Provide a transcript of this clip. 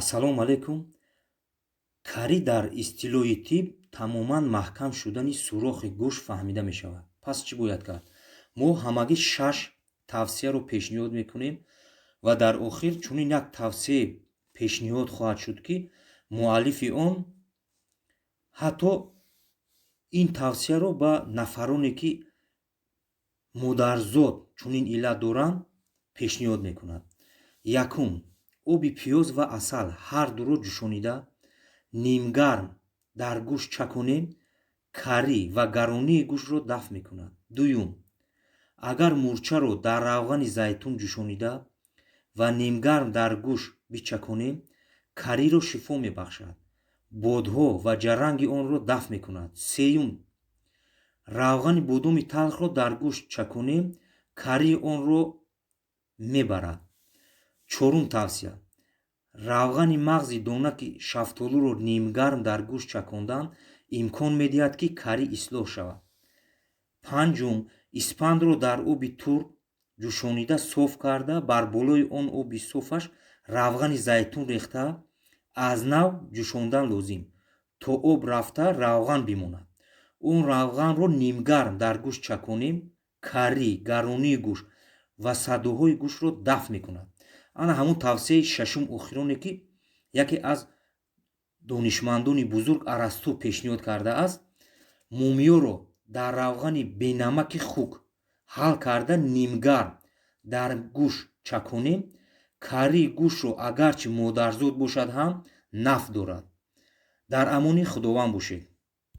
ассалому алайкум. Карӣ дар истилоҳи тиб тамоман маҳкам шудани сурохи гӯшт фаҳмида мешавад. Пас чӣ бояд кард? Мо ҳамагӣ 6 тавсияро пешниҳод мекунем ва дар охир чунин як тавсияе пешниҳод хоҳад шуд, ки муаллифи он ҳатто ин тавсияро ба нафароне ки модарзод чунин иллат доранд пешниҳод мекунад. Якум, оби пиёз ва асал ҳардуро ҷӯшонида нимгарм дар гӯшт чаконем, карӣ ва гаронии гӯштро дафт мекунад. Дуюм, агар мурчаро дар равғани зайтун ҷӯшонида ва нимгарм дар гӯшт бичаконем, кариро шифо мебахшад, бодҳо ва ҷаранги онро дафт мекунад. Сеюм, равғани бодоми талхро дар гӯшт чаконем, карии онро мебарад. Чорум тавсия, равғани мағзи донаки шафтолуро нимгарм дар гӯшт чакондан имкон медиҳад, ки карӣ ислоҳ шавад. Панҷум, испандро дар оби турк ҷӯшонида соф карда, бар болои он оби софаш равғани зайтун рехта аз нав ҷӯшондан лозим, то об рафта равған бимонад. Он равғанро нимгарм дар гӯшт чаконем, карӣ, гаронии гӯшт ва садоҳои гӯштро дафт мекунад. ана ҳамун тавсияи шашум охироне, ки яке аз донишмандони бузург Арасту пешниҳод кардааст. мумиёро дар равғани бенамаки хук ҳал карда нимгарм дар гӯшт чаконем, карии гӯштро агарчи модарзод бошад ҳам нафъ дорад. дар амони худованд бошед.